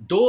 2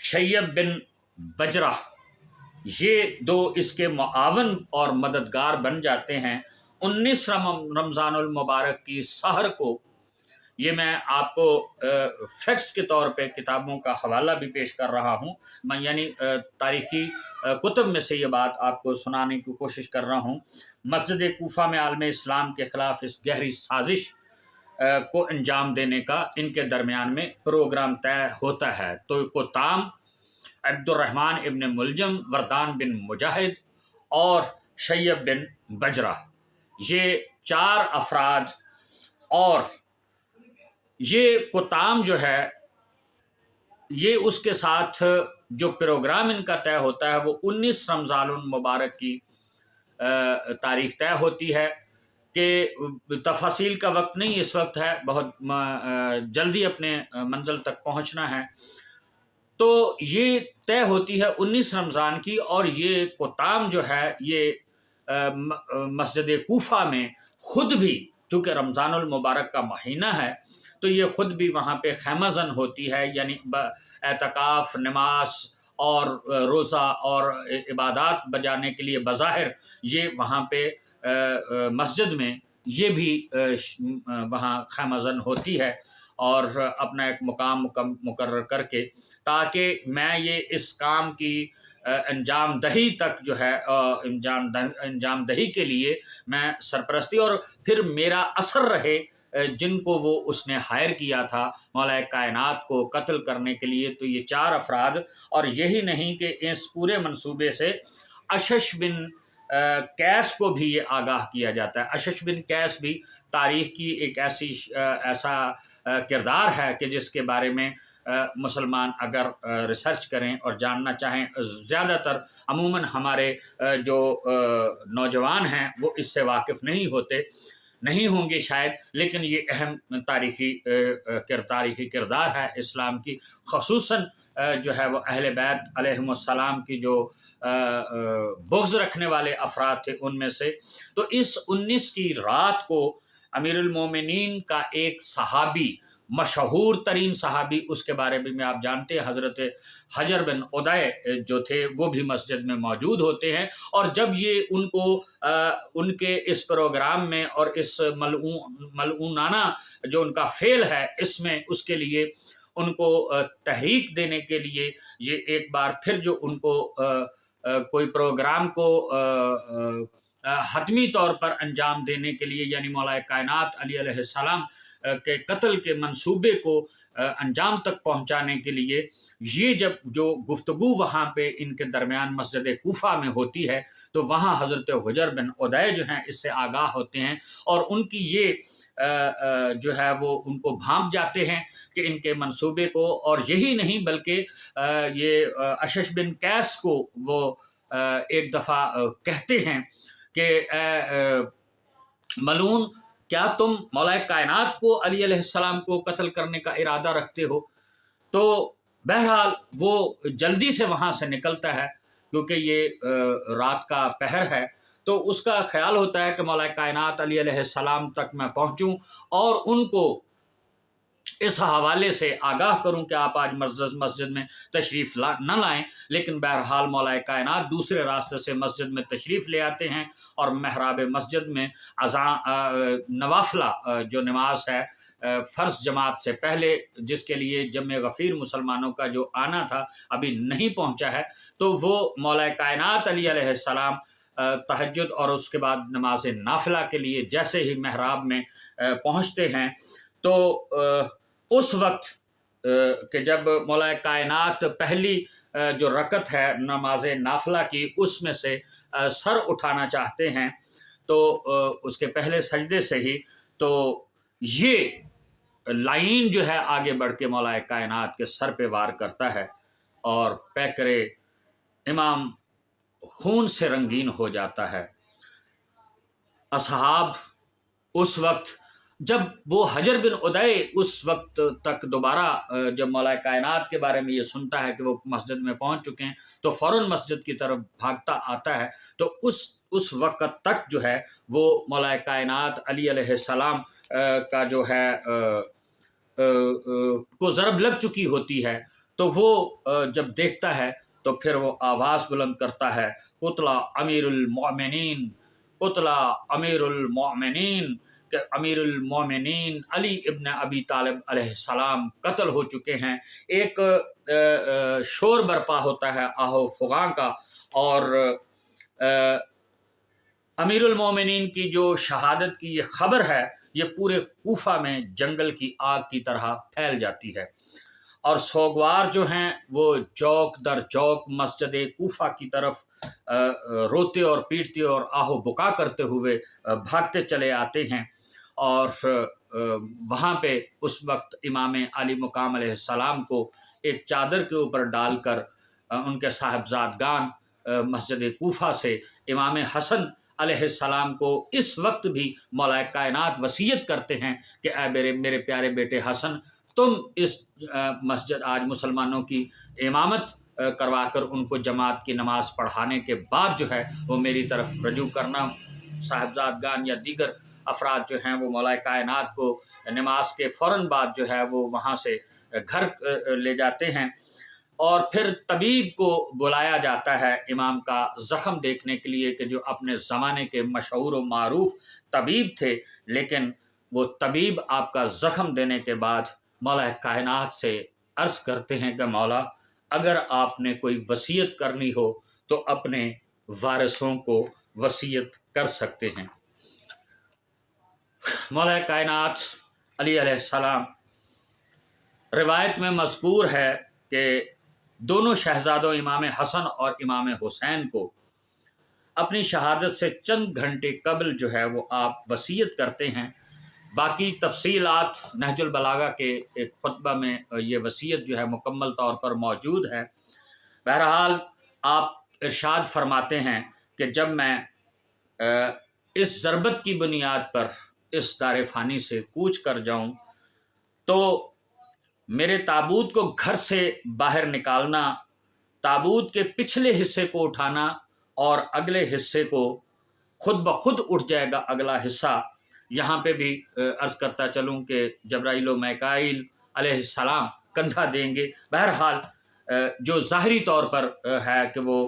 شیب بن بجرہ، یہ دو اس کے معاون اور مددگار بن جاتے ہیں 19 رمضان المبارک کی سحر کو۔ یہ میں آپ کو فیکٹس کے طور پہ کتابوں کا حوالہ بھی پیش کر رہا ہوں، میں یعنی تاریخی کتب میں سے یہ بات آپ کو سنانے کی کوشش کر رہا ہوں۔ مسجد کوفہ میں عالم اسلام کے خلاف اس گہری سازش کو انجام دینے کا ان کے درمیان میں پروگرام طے ہوتا ہے۔ تو کوتام، عبد الرحمن ابن ملجم، وردان بن مجاہد اور شیب بن بجرہ، یہ 4 افراد، اور یہ کوتام جو ہے یہ اس کے ساتھ جو پروگرام ان کا طے ہوتا ہے وہ 19 رمضان المبارک کی تاریخ طے ہوتی ہے کہ تفاصیل کا وقت نہیں اس وقت ہے، بہت جلدی اپنے منزل تک پہنچنا ہے۔ تو یہ طے ہوتی ہے 19 رمضان کی، اور یہ کوتام جو ہے یہ مسجد کوفہ میں خود بھی، چونکہ رمضان المبارک کا مہینہ ہے تو یہ خود بھی وہاں پہ خیمہ زن ہوتی ہے، یعنی اعتکاف، نماز اور روزہ اور عبادات بجانے کے لیے بظاہر یہ وہاں پہ مسجد میں یہ بھی وہاں خیمہ زن ہوتی ہے، اور اپنا ایک مقام مقرر کر کے، تاکہ میں یہ اس کام کی انجام دہی تک جو ہے انجام دہی کے لیے میں سرپرستی، اور پھر میرا اثر رہے جن کو وہ اس نے ہائر کیا تھا مولا کائنات کو قتل کرنے کے لیے۔ تو یہ 4 افراد، اور یہی نہیں کہ اس پورے منصوبے سے اشش بن قیس کو بھی یہ آگاہ کیا جاتا ہے۔ اشش بن قیس بھی تاریخ کی ایک ایسا کردار ہے کہ جس کے بارے میں مسلمان اگر ریسرچ کریں اور جاننا چاہیں، زیادہ تر عموماً ہمارے جو نوجوان ہیں وہ اس سے واقف نہیں ہوں گے شاید، لیکن یہ اہم تاریخی کردار ہے اسلام کی، خصوصاً جو ہے وہ اہل بیت علیہم السلام کی جو بغض رکھنے والے افراد تھے ان میں سے۔ تو اس 19 کی رات کو امیر المومنین کا ایک صحابی، مشہور ترین صحابی، اس کے بارے میں آپ جانتے ہیں، حضرت حجر بن عدی جو تھے وہ بھی مسجد میں موجود ہوتے ہیں، اور جب یہ ان کو ان کے اس پروگرام میں اور اس ملعونانہ جو ان کا فعل ہے اس میں، اس کے لیے ان کو تحریک دینے کے لیے یہ ایک بار پھر جو ان کو کوئی پروگرام کو حتمی طور پر انجام دینے کے لیے، یعنی مولا کائنات علی علیہ السلام کے قتل کے منصوبے کو انجام تک پہنچانے کے لیے، یہ جب جو گفتگو وہاں پہ ان کے درمیان مسجد کوفہ میں ہوتی ہے تو وہاں حضرت حجر بن عدی جو ہیں اس سے آگاہ ہوتے ہیں، اور ان کی یہ جو ہے وہ ان کو بھانپ جاتے ہیں کہ ان کے منصوبے کو، اور یہی نہیں بلکہ یہ اشش بن قیس کو وہ ایک دفعہ کہتے ہیں کہ ملعون، کیا تم مولا کائنات کو علی علیہ السلام کو قتل کرنے کا ارادہ رکھتے ہو؟ تو بہرحال وہ جلدی سے وہاں سے نکلتا ہے کیونکہ یہ رات کا پہر ہے، تو اس کا خیال ہوتا ہے کہ مولا کائنات علی علیہ السلام تک میں پہنچوں اور ان کو اس حوالے سے آگاہ کروں کہ آپ آج مسجد میں تشریف نہ لائیں، لیکن بہرحال مولا کائنات دوسرے راستے سے مسجد میں تشریف لے آتے ہیں، اور محراب مسجد میں نوافلہ جو نماز ہے فرض جماعت سے پہلے، جس کے لیے جمع غفیر مسلمانوں کا جو آنا تھا ابھی نہیں پہنچا ہے، تو وہ مولا کائنات علی علیہ السلام تہجد اور اس کے بعد نماز نافلہ کے لیے جیسے ہی محراب میں پہنچتے ہیں، تو اس وقت کہ جب مولا کائنات پہلی جو رکعت ہے نماز نافلہ کی اس میں سے سر اٹھانا چاہتے ہیں، تو اس کے پہلے سجدے سے ہی تو یہ لائن جو ہے آگے بڑھ کے مولا کائنات کے سر پہ وار کرتا ہے، اور پیکرے امام خون سے رنگین ہو جاتا ہے۔ اصحاب اس وقت جب وہ حجر بن عدی اس وقت تک دوبارہ جب مولا کائنات کے بارے میں یہ سنتا ہے کہ وہ مسجد میں پہنچ چکے ہیں تو فوراً مسجد کی طرف بھاگتا آتا ہے، تو اس وقت تک جو ہے وہ مولا کائنات علی علیہ السلام کا جو ہے کو ضرب لگ چکی ہوتی ہے، تو وہ جب دیکھتا ہے تو پھر وہ آواز بلند کرتا ہے، قتلا امیر المؤمنین، قتلا امیر المؤمنین، کہ امیر المومنین علی ابن ابی طالب علیہ السلام قتل ہو چکے ہیں۔ ایک شور برپا ہوتا ہے آہو فغاں کا، اور امیر المومنین کی جو شہادت کی یہ خبر ہے یہ پورے کوفہ میں جنگل کی آگ کی طرح پھیل جاتی ہے، اور سوگوار جو ہیں وہ چوک در چوک مسجد کوفہ کی طرف روتے اور پیٹتے اور آہو بکا کرتے ہوئے بھاگتے چلے آتے ہیں، اور وہاں پہ اس وقت امام علی مقام علیہ السلام کو ایک چادر کے اوپر ڈال کر ان کے صاحبزادگان مسجد کوفہ سے امام حسن علیہ السلام کو اس وقت بھی مولا کائنات وصیت کرتے ہیں کہ اے میرے پیارے بیٹے حسن، تم اس مسجد آج مسلمانوں کی امامت کروا کر ان کو جماعت کی نماز پڑھانے کے بعد جو ہے وہ میری طرف رجوع کرنا۔ صاحبزادگان یا دیگر افراد جو ہیں وہ مولا کائنات کو نماز کے فوراً بعد جو ہے وہ وہاں سے گھر لے جاتے ہیں، اور پھر طبیب کو بلایا جاتا ہے امام کا زخم دیکھنے کے لیے، کہ جو اپنے زمانے کے مشہور و معروف طبیب تھے، لیکن وہ طبیب آپ کا زخم دینے کے بعد مولا کائنات سے عرض کرتے ہیں کہ مولا، اگر آپ نے کوئی وصیت کرنی ہو تو اپنے وارثوں کو وصیت کر سکتے ہیں۔ مولا کائنات علی علیہ السلام، روایت میں مذکور ہے کہ دونوں شہزادوں امام حسن اور امام حسین کو اپنی شہادت سے چند گھنٹے قبل جو ہے وہ آپ وصیت کرتے ہیں۔ باقی تفصیلات نہج البلاغہ کے ایک خطبہ میں یہ وصیت جو ہے مکمل طور پر موجود ہے۔ بہرحال آپ ارشاد فرماتے ہیں کہ جب میں اس ضربت کی بنیاد پر اس دار فانی سے کوچ کر جاؤں تو میرے تابوت کو گھر سے باہر نکالنا، تابوت کے پچھلے حصے کو اٹھانا اور اگلے حصے کو خود بخود اٹھ جائے گا اگلا حصہ۔ یہاں پہ بھی عرض کرتا چلوں کہ جبرائیل و میکائیل علیہ السلام کندھا دیں گے۔ بہرحال جو ظاہری طور پر ہے کہ وہ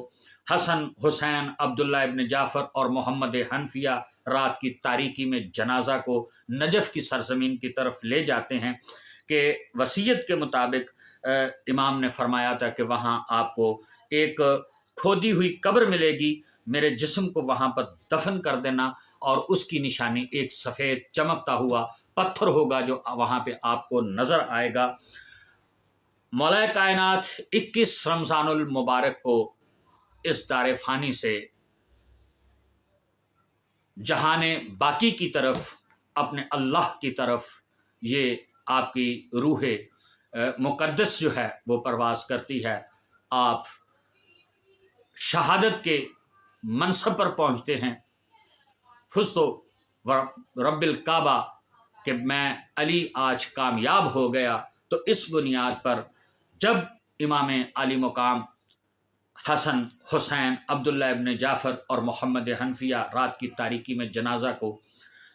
حسن، حسین، عبداللہ ابن جعفر اور محمد حنفیہ رات کی تاریکی میں جنازہ کو نجف کی سرزمین کی طرف لے جاتے ہیں، کہ وصیت کے مطابق امام نے فرمایا تھا کہ وہاں آپ کو ایک کھودی ہوئی قبر ملے گی، میرے جسم کو وہاں پر دفن کر دینا، اور اس کی نشانی ایک سفید چمکتا ہوا پتھر ہوگا جو وہاں پہ آپ کو نظر آئے گا۔ مولا کائنات 21 رمضان المبارک کو اس دار فانی سے جہان باقی کی طرف، اپنے اللہ کی طرف، یہ آپ کی روح مقدس جو ہے وہ پرواز کرتی ہے۔ آپ شہادت کے منصب پر پہنچتے ہیں، فزت رب الکعبہ، کہ میں علی آج کامیاب ہو گیا۔ تو اس بنیاد پر جب امام علی مقام حسن، حسین، عبداللہ ابن جعفر اور محمد حنفیہ رات کی تاریکی میں جنازہ کو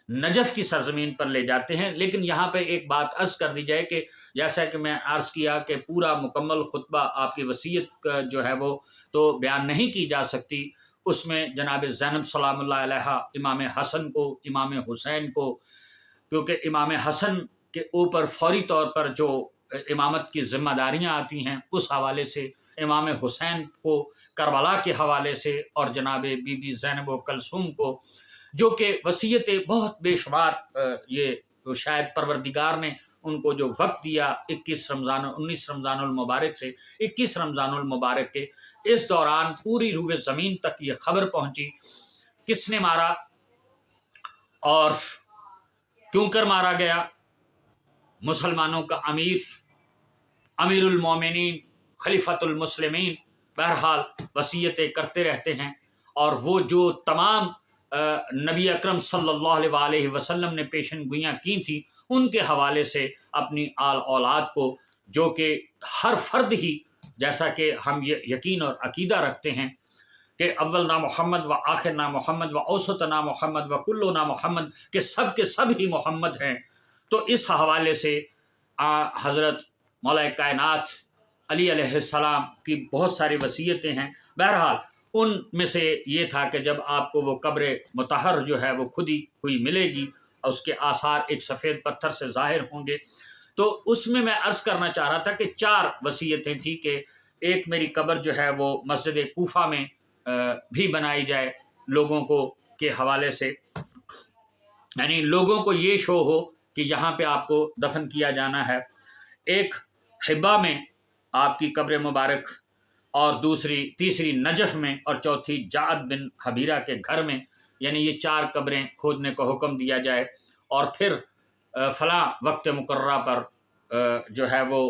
نجف کی سرزمین پر لے جاتے ہیں، لیکن یہاں پہ ایک بات عرض کر دی جائے کہ جیسا کہ میں عرض کیا کہ پورا مکمل خطبہ آپ کی وصیت جو ہے وہ تو بیان نہیں کی جا سکتی، اس میں جناب زینب سلام اللہ علیہ، امام حسن کو، امام حسین کو، کیونکہ امام حسن کے اوپر فوری طور پر جو امامت کی ذمہ داریاں آتی ہیں اس حوالے سے، امام حسین کو کربلا کے حوالے سے، اور جناب بی بی زینب و کلثوم کو، جو کہ وصیتیں بہت بے شمار، یہ شاید پروردگار نے ان کو جو وقت دیا 19 رمضان المبارک سے 21 رمضان المبارک کے، اس دوران پوری روح زمین تک یہ خبر پہنچی کس نے مارا اور کیوں کر مارا گیا۔ مسلمانوں کا امیر المومنین، خلیفۃ المسلمین بہرحال وصیتیں کرتے رہتے ہیں، اور وہ جو تمام نبی اکرم صلی اللہ علیہ وسلم نے پیشن گوئیاں کی تھیں ان کے حوالے سے اپنی آل اولاد کو، جو کہ ہر فرد ہی، جیسا کہ ہم یہ یقین اور عقیدہ رکھتے ہیں کہ اول نا محمد و آخر نا محمد و اوسط نا محمد و کلو نا محمد، کہ سب ہی محمد ہیں، تو اس حوالے سے حضرت مولا کائنات علی علیہ السلام کی بہت ساری وصیتیں ہیں۔ بہرحال ان میں سے یہ تھا کہ جب آپ کو وہ قبر مطہر جو ہے وہ کھدی ہوئی ملے گی اور اس کے آثار ایک سفید پتھر سے ظاہر ہوں گے، تو اس میں عرض کرنا چاہ رہا تھا کہ 4 وصیتیں تھیں کہ ایک میری قبر جو ہے وہ مسجد کوفہ میں بھی بنائی جائے لوگوں کو کے حوالے سے، یعنی لوگوں کو یہ شو ہو کہ یہاں پہ آپ کو دفن کیا جانا ہے، ایک حبا میں آپ کی قبر مبارک، اور تیسری نجف میں، اور چوتھی جعد بن حبیرہ کے گھر میں، یعنی یہ 4 قبریں کھودنے کو حکم دیا جائے، اور پھر فلاں وقت مقررہ پر جو ہے وہ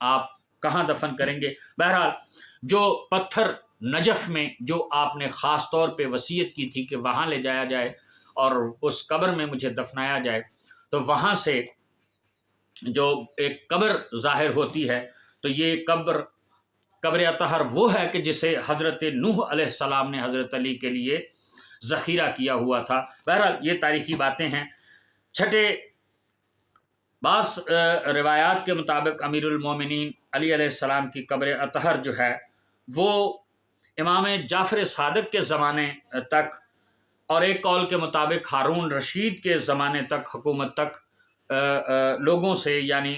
آپ کہاں دفن کریں گے۔ بہرحال جو پتھر نجف میں جو آپ نے خاص طور پہ وصیت کی تھی کہ وہاں لے جایا جائے اور اس قبر میں مجھے دفنایا جائے، تو وہاں سے جو ایک قبر ظاہر ہوتی ہے، تو یہ قبر اطہر وہ ہے کہ جسے حضرت نوح علیہ السلام نے حضرت علی کے لیے ذخیرہ کیا ہوا تھا۔ بہرحال یہ تاریخی باتیں ہیں۔ چھٹے، بعض روایات کے مطابق امیر المومنین علی علیہ السلام کی قبر اطہر جو ہے وہ امام جعفر صادق کے زمانے تک، اور ایک قول کے مطابق ہارون رشید کے زمانے تک، حکومت تک لوگوں سے، یعنی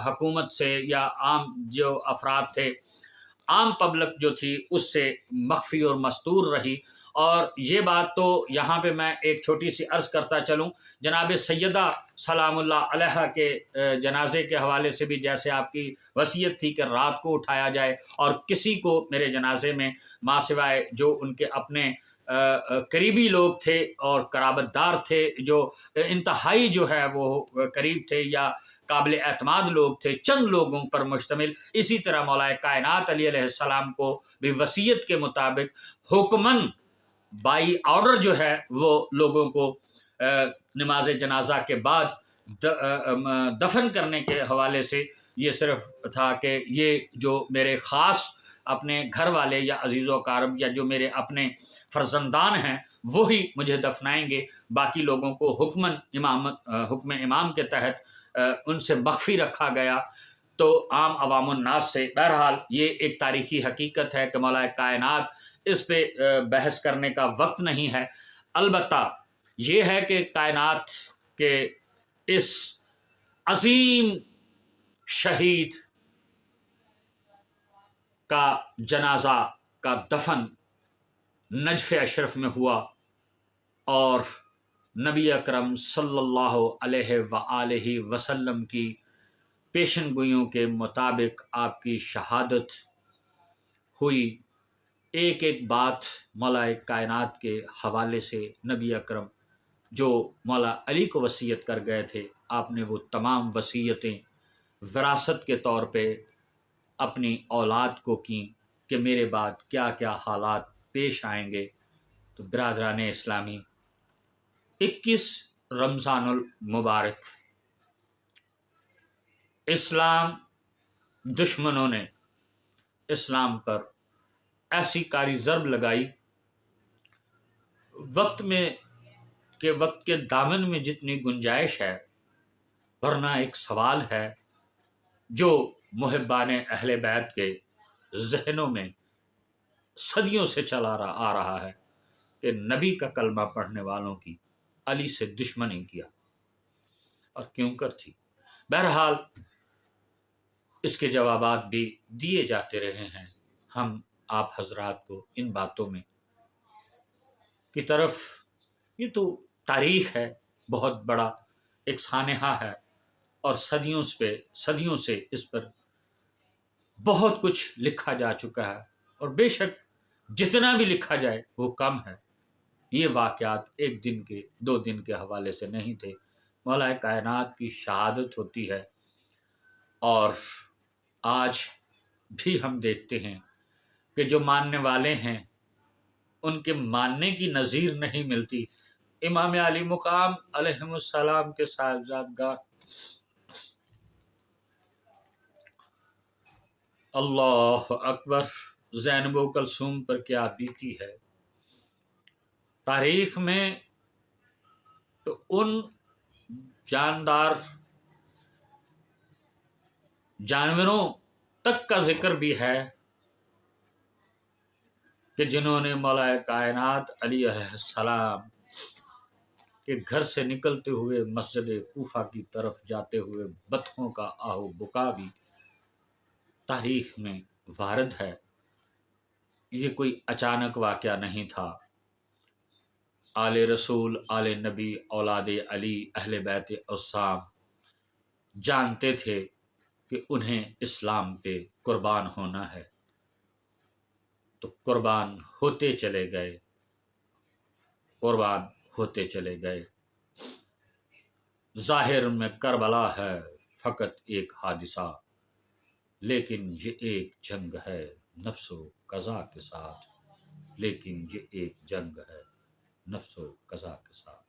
حکومت سے یا عام جو افراد تھے، عام پبلک جو تھی، اس سے مخفی اور مستور رہی۔ اور یہ بات تو یہاں پہ میں ایک چھوٹی سی عرض کرتا چلوں، جناب سیدہ سلام اللہ علیہا کے جنازے کے حوالے سے بھی جیسے آپ کی وصیت تھی کہ رات کو اٹھایا جائے اور کسی کو میرے جنازے میں ماں سوائے جو ان کے اپنے قریبی لوگ تھے اور قرابت دار تھے، جو انتہائی جو ہے وہ قریب تھے یا قابل اعتماد لوگ تھے، چند لوگوں پر مشتمل، اسی طرح مولا کائنات علی علیہ السلام کو بھی وصیت کے مطابق حکماً بائی آرڈر جو ہے وہ لوگوں کو نماز جنازہ کے بعد دفن کرنے کے حوالے سے یہ صرف تھا کہ یہ جو میرے خاص اپنے گھر والے یا عزیز و اقارب یا جو میرے اپنے فرزندان ہیں وہی مجھے دفنائیں گے، باقی لوگوں کو حکم امام کے تحت ان سے مخفی رکھا گیا، تو عام عوام الناس سے۔ بہرحال یہ ایک تاریخی حقیقت ہے کہ مولا کائنات، اس پہ بحث کرنے کا وقت نہیں ہے۔ البتہ یہ ہے کہ کائنات کے اس عظیم شہید کا جنازہ کا دفن نجف اشرف میں ہوا، اور نبی اکرم صلی اللہ علیہ وآلہ وسلم کی پیشن گوئیوں کے مطابق آپ کی شہادت ہوئی۔ ایک ایک بات مولا کائنات کے حوالے سے نبی اکرم جو مولا علی کو وصیت کر گئے تھے، آپ نے وہ تمام وصیتیں وراثت کے طور پہ اپنی اولاد کو کیں کہ میرے بعد کیا کیا حالات پیش آئیں گے۔ تو برادران اسلامی، 21 رمضان المبارک اسلام دشمنوں نے اسلام پر ایسی کاری ضرب لگائی، وقت کے دامن میں جتنی گنجائش ہے، ورنہ ایک سوال ہے جو محبان اہل بیت کے ذہنوں میں صدیوں سے چلا آ رہا ہے کہ نبی کا کلمہ پڑھنے والوں کی علی سے دشمنی کیا، اور کیوں کر تھی۔ بہرحال اس کے جوابات بھی دیے جاتے رہے ہیں۔ ہم آپ حضرات کو ان باتوں میں کی طرف، یہ تو تاریخ ہے، بہت بڑا ایک سانحہ ہے، اور صدیوں سے اس پر بہت کچھ لکھا جا چکا ہے، اور بے شک جتنا بھی لکھا جائے وہ کم ہے۔ یہ واقعات ایک دن کے 2 دن کے حوالے سے نہیں تھے، مولا کائنات کی شہادت ہوتی ہے، اور آج بھی ہم دیکھتے ہیں کہ جو ماننے والے ہیں ان کے ماننے کی نظیر نہیں ملتی۔ امام علی مقام علیہ السلام کے صاحبزادگاہ، اللہ اکبر، زینب و کلثوم پر کیا بیتی ہے۔ تاریخ میں تو ان جاندار جانوروں تک کا ذکر بھی ہے کہ جنہوں نے مولا کائنات علی علیہ السلام کے گھر سے نکلتے ہوئے مسجد کوفہ کی طرف جاتے ہوئے بطخوں کا آہو بکا بھی تاریخ میں وارد ہے۔ یہ کوئی اچانک واقعہ نہیں تھا۔ آل رسول، آل نبی، اولاد علی، اہل بیت عصام جانتے تھے کہ انہیں اسلام پہ قربان ہونا ہے، تو قربان ہوتے چلے گئے، قربان ہوتے چلے گئے۔ ظاہر میں کربلا ہے فقط ایک حادثہ، لیکن یہ ایک جنگ ہے نفس و قضا کے ساتھ، لیکن یہ ایک جنگ ہے نفس و قضا کے ساتھ۔